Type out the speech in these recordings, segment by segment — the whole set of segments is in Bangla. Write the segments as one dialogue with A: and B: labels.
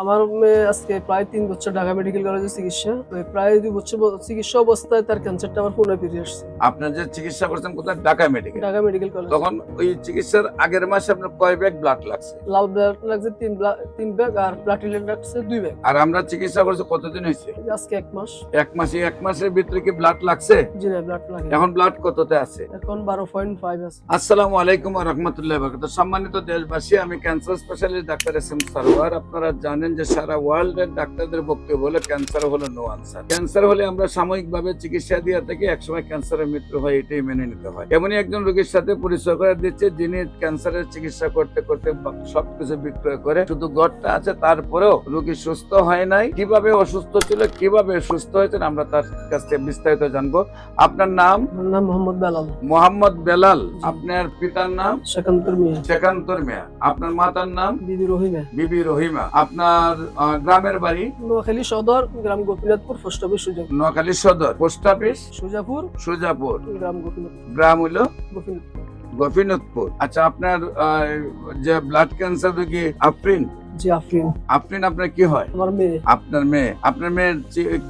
A: আমার মেয়ে আজকে প্রায় ৩ বছর ঢাকা মেডিকেল কলেজে চিকিৎসা। তো প্রায় ২ বছর চিকিৎসা অবস্থায় তার ক্যান্সারটা আবার পুনরায় ফিরে আসছে।
B: আপনার যে চিকিৎসা করছেন কোথায়? Dhaka medical.
A: Dhaka medical college.
B: তখন ওই চিকিৎসার আগের মাসে আপনার কয় ব্যাগ ব্লাড লাগছে?
A: লাল ব্লাড লাগছে ৩ ব্যাগ আর প্লাটিলেট লাগছে ২ ব্যাগ।
B: আর আমরা চিকিৎসা করছি কতদিন হয়েছে?
A: আজকে ১ মাস।
B: 1 মাসের ভিতরে কি ব্লাড লাগছে?
A: জি না, ব্লাড লাগে।
B: এখন ব্লাড কততে আছে?
A: এখন 12.5 আছে।
B: আসসালামু আলাইকুম ওয়া রাহমাতুল্লাহি ওয়া বারাকাতুহু। সম্মানিত দেশবাসী, আমি cancer specialist doctor SM. Sarwar. আপনারা জানেন যে সারা ওয়ার্ল্ডের ডাক্তারদের বক্তব্য হলো ক্যান্সার হলো নো আনসার। ক্যান্সার হলে আমরা সাময়িকভাবে চিকিৎসা দিয়ে থাকি, একসময় ক্যান্সারের মৃত্যু হয়, এটাই মেনে নিতে হয়। এমনই একজন রোগীর সাথে পরিচয় করে দিচ্ছে যিনি ক্যান্সারের চিকিৎসা করতে করতে সবকিছু বিক্রয় করে, শুধু গড়টা আছে, তারপরেও রোগী সুস্থ হয় নাই। কিভাবে অসুস্থ ছিল, কিভাবে সুস্থ হয়েছেন, আমরা তার কাছ থেকে বিস্তারিত জানবো। আপনার নাম?
A: আমার নাম মোহাম্মদ বেলাল।
B: মোহাম্মদ বেলাল।
A: জি।
B: আপনার পিতার নাম?
A: সেকান্তর মিয়া।
B: শেখান্তর মিয়া। আপনার মাতার নাম?
A: বিবি রহিমা।
B: বিবি রহিমা। আপনার গ্রামের বাড়ি?
A: নোয়াখালী সদর, গ্রাম গোপীনাথপুর, পোস্ট অফিস সুজাপুর।
B: নোয়াখালী সদর, পোস্ট অফিস
A: সুজাপুর,
B: সুজাপুর।
A: গ্রাম গোপীনাথপুর।
B: গ্রাম হইল
A: গোপীনাথপুর।
B: গোপীনাথপুর। আচ্ছা, আপনার যে ব্লাড ক্যান্সার রোগী আফরিন,
A: জি আফরিন।
B: আফরিন আপনার কি হয়?
A: আমার মেয়ে।
B: আপনার মেয়ের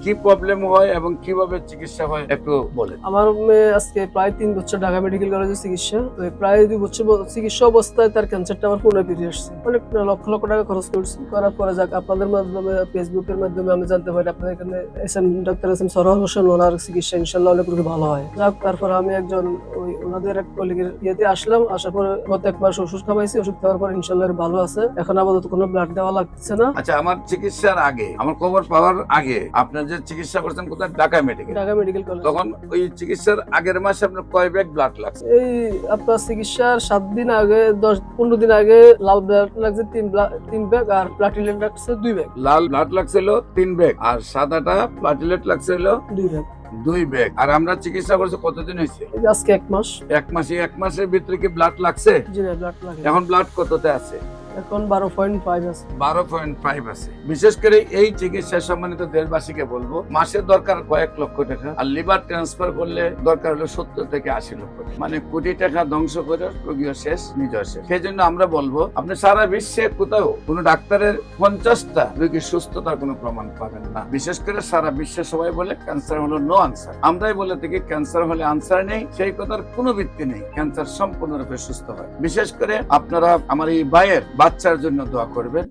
B: কি প্রবলেম হয় এবং কিভাবে চিকিৎসা হয় একটু বলেন।
A: আমার মেয়ে আজকে প্রায় ৩ বছর ঢাকা মেডিকেল কলেজে চিকিৎসা। তো প্রায় ২ বছর চিকিৎসা অবস্থায় তার ক্যান্সারটা আবার পুনরায় ফিরে আসছে। অনেক লক্ষ লক্ষ টাকা খরচ করছি। করার পরে যাক আপনাদের মাধ্যমে, ফেসবুকের মাধ্যমে আমি জানতে পারি আপনাদের এখানে ডাক্তার এস.এম. সরোয়ার হোসেন, ওনার চিকিৎসা ইনশাল্লাহ অনেক রোগী ভালো হয়। যাক, তারপর আমি একজন ওনাদের এক কলিগের ইয়েতে আসলাম। আসার পরে গত ১ মাস ওষুধ খাওয়াইছি। ওষুধ খাওয়ার পর ইনশাল্লাহ ভালো আছে। এখন আপাতত কোনো ব্লাড দেওয়া লাগছে না।
B: আচ্ছা, আমার চিকিৎসার আগে, আমার খবর পাওয়ার আগে আপনার যে চিকিৎসা করছেন কোথায়? Dhaka medical.
A: Dhaka medical college.
B: তখন ওই চিকিৎসার আগের মাসে আপনার কয় ব্যাগ ব্লাড লাগছে?
A: এই আপনার চিকিৎসার ৭ দিন আগে, ১০-১৫ দিন আগে লাল ব্লাড লাগছে ৩ ব্যাগ আর প্লাটিলেট লাগছে ২ ব্যাগ।
B: লাল ব্লাড লাগছিল ৩ ব্যাগ আর সাদাটা প্লাটিলেট লাগছিল
A: ২ ব্যাগ।
B: 2 ব্যাগ। আর আমরা চিকিৎসা করছি কতদিন হয়েছে?
A: আজকে ১ মাস।
B: 1 মাসের ভিতরে কি ব্লাড লাগছে?
A: জি না, ব্লাড লাগে।
B: এখন ব্লাড কততে আছে?
A: এখন 12.5 আছে।
B: 12.5 আছে। বিশেষ করে এই চিকিৎসা সম্মানিত দেশবাসীকে বলবো, মাসে দরকার কয়েক লক্ষ টাকা, আর লিভার ট্রান্সফার করলে দরকার হলো 70 থেকে 80 লক্ষ টাকা। মানে কোটি টাকা ধ্বংস করে রোগীও শেষ, নিজেও শেষ। সেই জন্য আমরা বলবো, আপনি সারা বিশ্বে কোথাও কোনো ডাক্তারের 50টা রোগীর সুস্থতার কোনো প্রমাণ পাবেন না। বিশেষ করে সারা বিশ্বে সবাই বলে ক্যান্সার হলো নো আনসার। আমরাই বলে থাকি ক্যান্সার হলে আনসার নেই, সেই কথার কোনো ভিত্তি নেই। ক্যান্সার সম্পূর্ণরূপে সুস্থ হয়। বিশেষ করে আপনারা আমার এই ভাইয়ের বাচ্চার জন্য দোয়া করবেন।